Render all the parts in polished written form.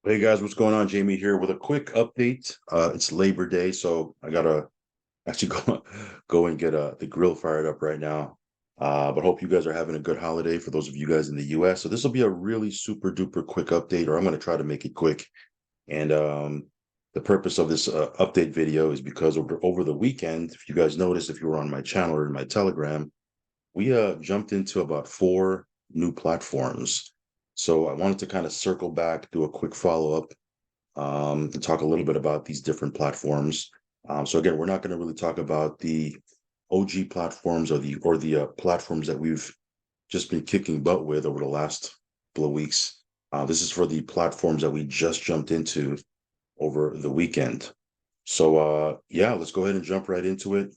Hey guys, what's going on? Jamie here with a quick update. It's Labor Day, so I gotta actually go and get the grill fired up right now. But hope you guys are having a good holiday for those of you guys in the US. So this will be a really super duper quick update, or I'm gonna try to make it quick. And the purpose of this update video is because over the weekend, if you guys noticed, if you were on my channel or in my Telegram, we jumped into about 4 new platforms. So I wanted to kind of circle back, do a quick follow-up, and talk a little bit about these different platforms. So again, we're not going to really talk about the OG platforms or the platforms that we've just been kicking butt with over the last couple of weeks. This is for the platforms that we just jumped into over the weekend. So yeah, let's go ahead and jump right into it.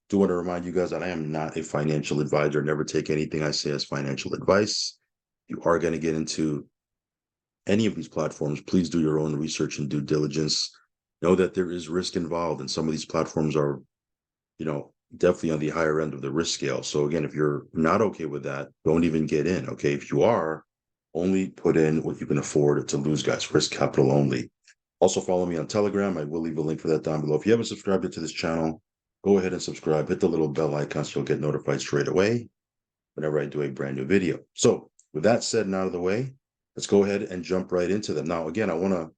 Do want to remind you guys that I am not a financial advisor. Never take anything I say as financial advice. You are going to get into any of these platforms. Please do your own research and due diligence. Know that there is risk involved, and some of these platforms are, definitely on the higher end of the risk scale. So again, if you're not okay with that, don't even get in. Okay, if you are, only put in what you can afford to lose, guys. Risk capital only. Also, follow me on Telegram. I will leave a link for that down below. If you haven't subscribed to this channel, go ahead and subscribe. Hit the little bell icon so you'll get notified straight away whenever I do a brand new video. So with that said and out of the way, let's go ahead and jump right into them. Now, again, I want to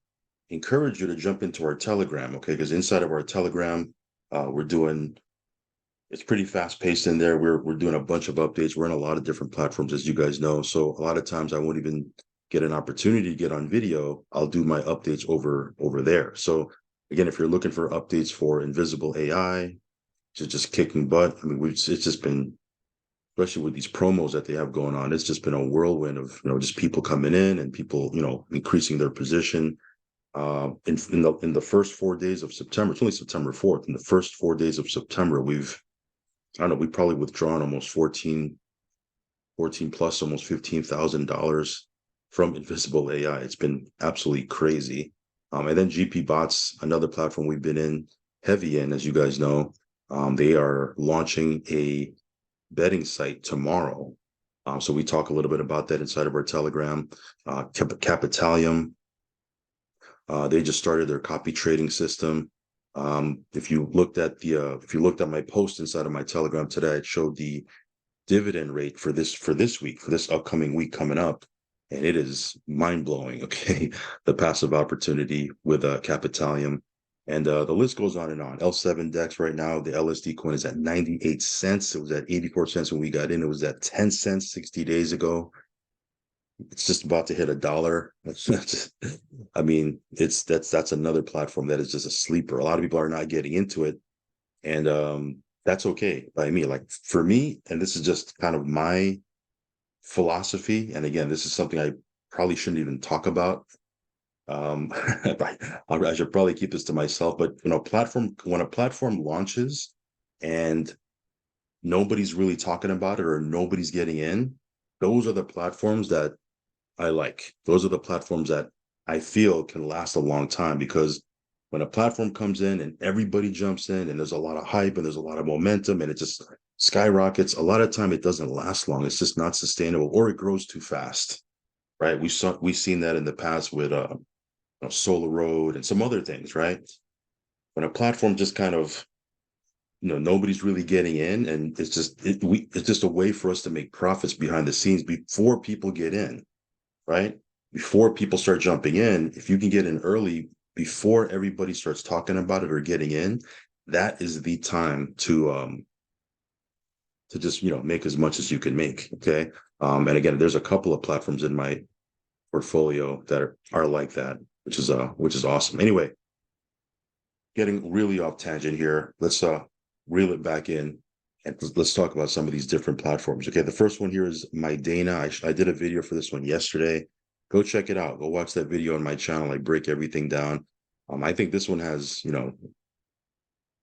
encourage you to jump into our Telegram, okay? Because inside of our Telegram, it's pretty fast paced in there. We're doing a bunch of updates. We're in a lot of different platforms, as you guys know. So a lot of times I won't even get an opportunity to get on video. I'll do my updates over there. So again, if you're looking for updates for Invisible AI, just kicking butt. I mean, it's just been, especially with these promos that they have going on, it's just been a whirlwind of just people coming in and people increasing their position. In the first 4 days of September, it's only September 4th. In the first 4 days of September, I don't know, we probably withdrawn almost 14 plus, almost $15,000 from Invisible AI. It's been absolutely crazy. And then GP Bots, another platform we've been in heavy in, as you guys know. They are launching a betting site tomorrow. So we talk a little bit about that inside of our Telegram. Capitalium, they just started their copy trading system. If you looked at my post inside of my Telegram today, it showed the dividend rate for this week, for this upcoming week coming up, and it is mind blowing. Okay, the passive opportunity with Capitalium, and the list goes on and on. L7 Dex right now, the LSD coin is at 98 cents. It was at 84 cents when we got in. It was at 10 cents 60 days ago. It's just about to hit $1. I mean, that's another platform that is just a sleeper. A lot of people are not getting into it, and that's okay by me. Like for me, and this is just kind of my philosophy. And again, this is something I probably shouldn't even talk about. I should probably keep this to myself. But when a platform launches and nobody's really talking about it or nobody's getting in, those are the platforms that I like. Those are the platforms that I feel can last a long time, because when a platform comes in and everybody jumps in and there's a lot of hype and there's a lot of momentum and it just skyrockets, a lot of time it doesn't last long. It's just not sustainable, or it grows too fast, right? We've seen that in the past with Solar Road and some other things, right? When a platform just kind of nobody's really getting in, and it's just a way for us to make profits behind the scenes before people get in, right? Before people start jumping in, if you can get in early before everybody starts talking about it or getting in, that is the time to just make as much as you can make. Okay. And again, there's a couple of platforms in my portfolio that are like that, which is awesome. Anyway, getting really off tangent here. Let's reel it back in and let's talk about some of these different platforms. Okay, the first one here is My Dana. I did a video for this one yesterday. Go check it out. Go watch that video on my channel. I break everything down. I think this one has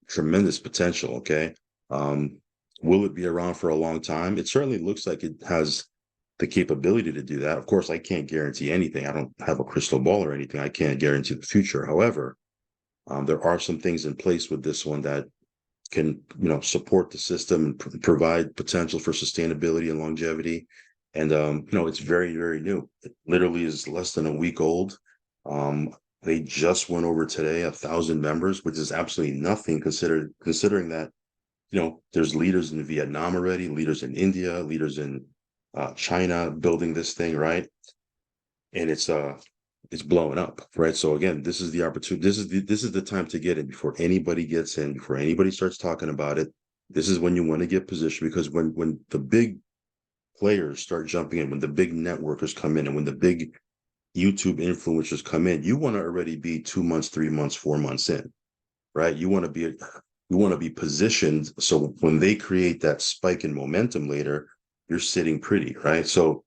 tremendous potential. Okay, will it be around for a long time? It certainly looks like it has the capability to do that. Of course, I can't guarantee anything. I don't have a crystal ball or anything. I can't guarantee the future. However, there are some things in place with this one that can support the system and provide potential for sustainability and longevity. And it's very, very new. It literally is less than a week old. They just went over today 1,000 members, which is absolutely nothing considering that, there's leaders in Vietnam already, leaders in India, leaders in China building this thing, right? And it's blowing up, right? So again, this is the opportunity. This is the time to get in before anybody gets in, before anybody starts talking about it. This is when you want to get positioned, because when the big players start jumping in, when the big networkers come in, and when the big YouTube influencers come in, you want to already be 2 months, 3 months, 4 months in, right? You want to be positioned so when they create that spike in momentum later, you're sitting pretty, right? So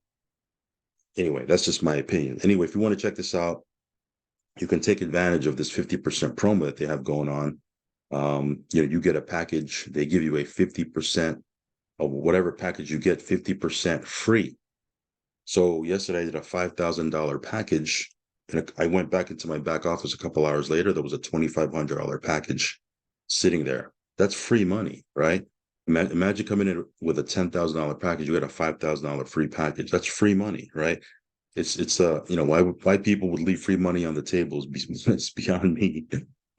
anyway, that's just my opinion. Anyway, if you want to check this out, you can take advantage of this 50% promo that they have going on. You get a package, they give you a 50% of whatever package you get, 50% free. So yesterday I did a $5,000 package, and I went back into my back office a couple hours later. There was a $2,500 package sitting there. That's free money, right? Imagine coming in with a $10,000 package, you get a $5,000 free package. That's free money, right? It's why people would leave free money on the table is beyond me.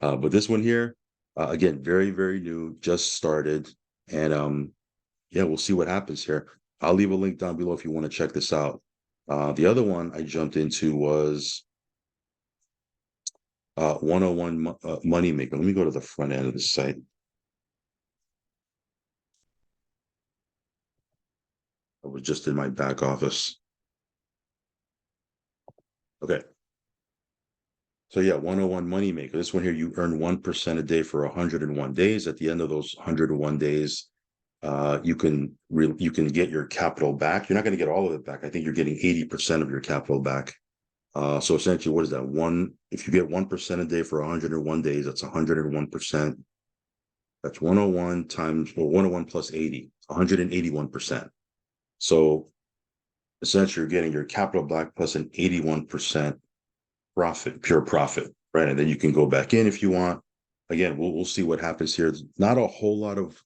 But this one here, again, very, very new, just started, and yeah, we'll see what happens here. I'll leave a link down below if you want to check this out. The other one I jumped into was 101 Moneymaker. Let me go to the front end of the site. I was just in my back office. Okay. So yeah, 101 Moneymaker. This one here, you earn 1% a day for 101 days. At the end of those 101 days, you can get your capital back. You're not going to get all of it back. I think you're getting 80% of your capital back. So essentially, what is that? If you get 1% a day for 101 days, that's 101%. That's 101 times, or 101 plus 80, 181%. So essentially, you're getting your capital back plus an 81% profit, pure profit, right? And then you can go back in if you want. Again, we'll see what happens here. Not a whole lot of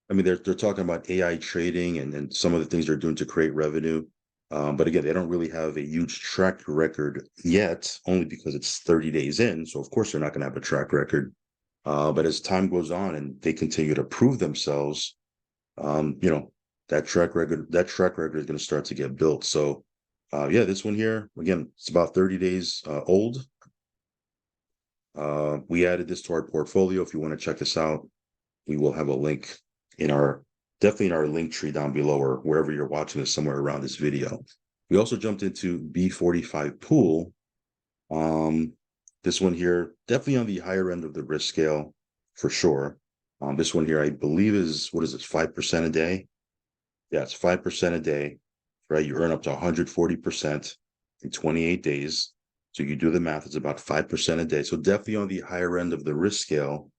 they're talking about AI trading and some of the things they're doing to create revenue. But again, they don't really have a huge track record yet, only because it's 30 days in. So of course they're not going to have a track record. But as time goes on and they continue to prove themselves, that track record is going to start to get built. So yeah, this one here, again, it's about 30 days old. We added this to our portfolio. If you want to check this out, we will have a link definitely in our link tree down below, or wherever you're watching this, somewhere around this video. We also jumped into B45 pool. This one here, definitely on the higher end of the risk scale for sure. This one here, I believe is, what is it, 5% a day? Yeah, it's 5% a day, right? You earn up to 140% in 28 days. So you do the math, it's about 5% a day. So definitely on the higher end of the risk scale.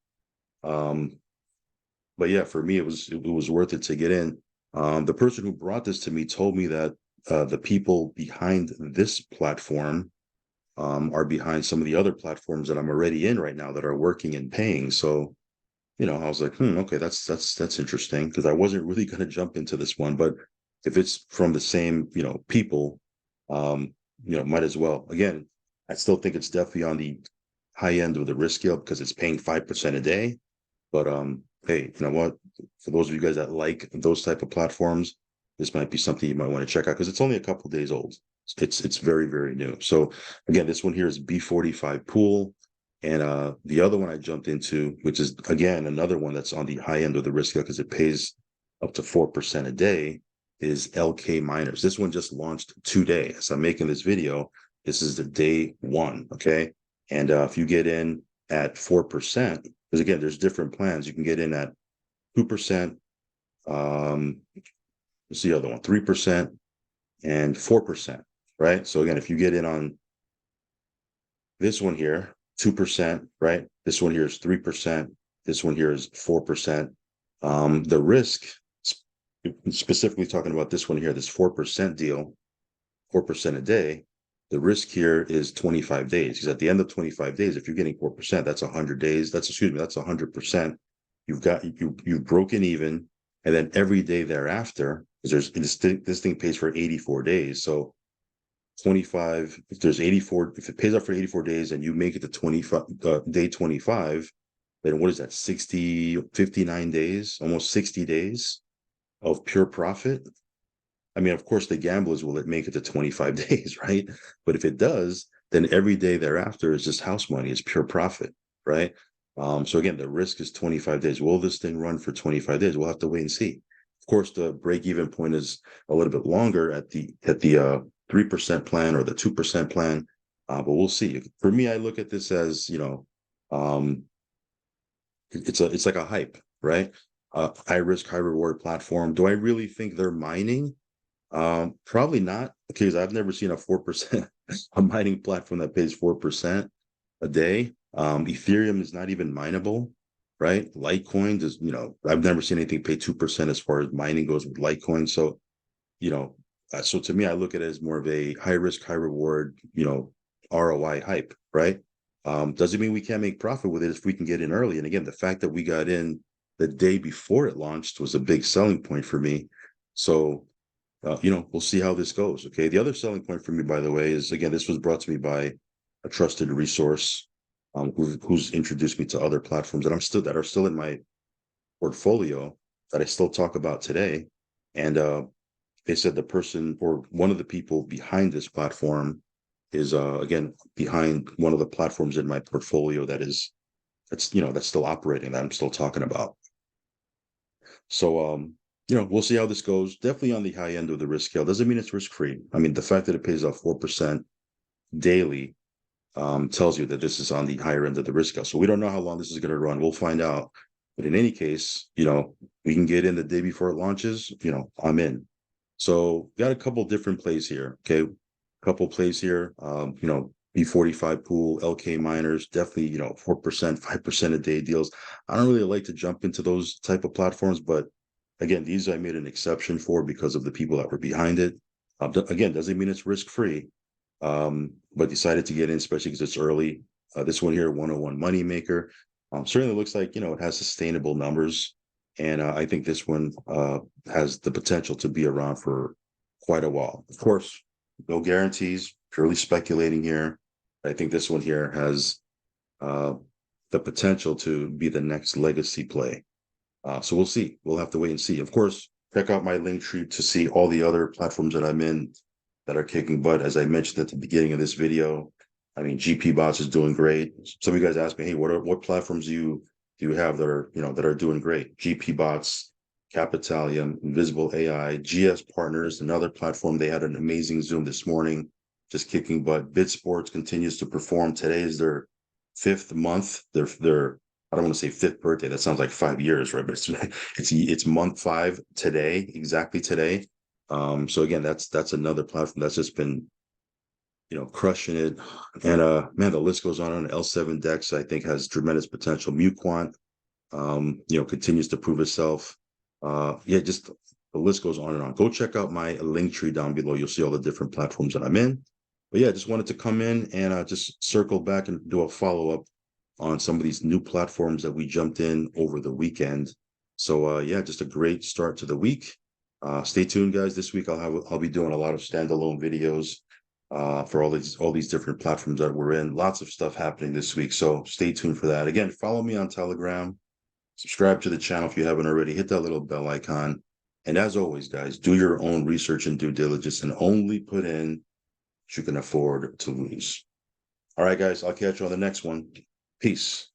But yeah, for me, it was worth it to get in. The person who brought this to me told me that the people behind this platform are behind some of the other platforms that I'm already in right now that are working and paying. So, I was like, okay, that's interesting, because I wasn't really going to jump into this one, but if it's from the same, people, might as well. Again, I still think it's definitely on the high end of the risk scale because it's paying 5% a day. But hey, you know what? For those of you guys that like those type of platforms, this might be something you might want to check out, because it's only a couple days old. It's very, very new. So again, this one here is B45 pool. And the other one I jumped into, which is again another one that's on the high end of the risk scale because it pays up to 4% a day, is LK Miners. This one just launched today. As I'm making this video, this is the day one. Okay. And if you get in at 4%, because again, there's different plans. You can get in at 2%. What's the other one? 3% and 4%, right? So again, if you get in on this one here, 2%, right? This one here is 3%. This one here is 4%. The risk, specifically talking about this one here, this 4% deal, 4% a day, the risk here is 25 days. Because at the end of 25 days, if you're getting 4%, that's 100 days. That's 100%. You've broken even. And then every day thereafter, because this thing pays for 84 days. So 25, if there's 84, if it pays out for 84 days and you make it to 25, day 25, then what is that? 60, 59 days, almost 60 days of pure profit. I mean, of course, the gamble is, will it make it to 25 days, right? But if it does, then every day thereafter is just house money, it's pure profit, right? So again, the risk is 25 days. Will this thing run for 25 days? We'll have to wait and see. Of course, the break-even point is a little bit longer at the 3% plan or the 2% plan, but we'll see. For me, I look at this as, um, it's like a hype, right? High risk, high reward platform. Do I really think they're mining? Probably not, because I've never seen a 4% a mining platform that pays 4% a day. Ethereum is not even mineable, right? Litecoin is, I've never seen anything pay 2% as far as mining goes with Litecoin. So, so to me, I look at it as more of a high risk, high reward, ROI hype, right? Doesn't mean we can't make profit with it if we can get in early. And again, the fact that we got in the day before it launched was a big selling point for me. So, we'll see how this goes. Okay. The other selling point for me, by the way, is, again, this was brought to me by a trusted resource, who's introduced me to other platforms that are still in my portfolio that I still talk about today. And they said the person, or one of the people behind this platform, is again behind one of the platforms in my portfolio that's still operating, that I'm still talking about. So we'll see how this goes. Definitely on the high end of the risk scale. Doesn't mean it's risk free. I mean, the fact that it pays out 4% daily tells you that this is on the higher end of the risk scale. So we don't know how long this is going to run. We'll find out. But in any case, we can get in the day before it launches. I'm in. So got a couple different plays here. Okay, couple plays here. B45 pool, LK miners, definitely 4%, 5% a day deals. I don't really like to jump into those type of platforms, but again, these I made an exception for because of the people that were behind it. Again, doesn't mean it's risk free, but decided to get in, especially because it's early. This one here, 101 Moneymaker, certainly looks like it has sustainable numbers, and I think this one has the potential to be around for quite a while. Of course, no guarantees, purely speculating here. I think this one here has the potential to be the next legacy play. So we'll see. We'll have to wait and see. Of course, check out my link tree to see all the other platforms that I'm in that are kicking butt. As I mentioned at the beginning of this video, I mean, GP Bots is doing great. Some of you guys asked me, hey, what platforms do you have that are doing great? GP Bots, Capitalium, Invisible AI, GS Partners, another platform. They had an amazing Zoom this morning, just kicking butt. BitSports continues to perform. Today is their 5th month. Their I don't want to say 5th birthday. That sounds like 5 years, right? But it's month 5 today, exactly today. So again, that's another platform that's just been, crushing it. And man, the list goes on. L7 Dex, I think, has tremendous potential. MuQuant, continues to prove itself. Just the list goes on and on. Go check out my link tree down below. You'll see all the different platforms that I'm in. But yeah, I just wanted to come in and just circle back and do a follow-up on some of these new platforms that we jumped in over the weekend. So just a great start to the week. Stay tuned, guys. This week I'll be doing a lot of standalone videos for all these different platforms that we're in. Lots of stuff happening this week. So stay tuned for that. Again, follow me on Telegram. Subscribe to the channel if you haven't already. Hit that little bell icon. And as always, guys, do your own research and due diligence and only put in what you can afford to lose. All right, guys, I'll catch you on the next one. Peace.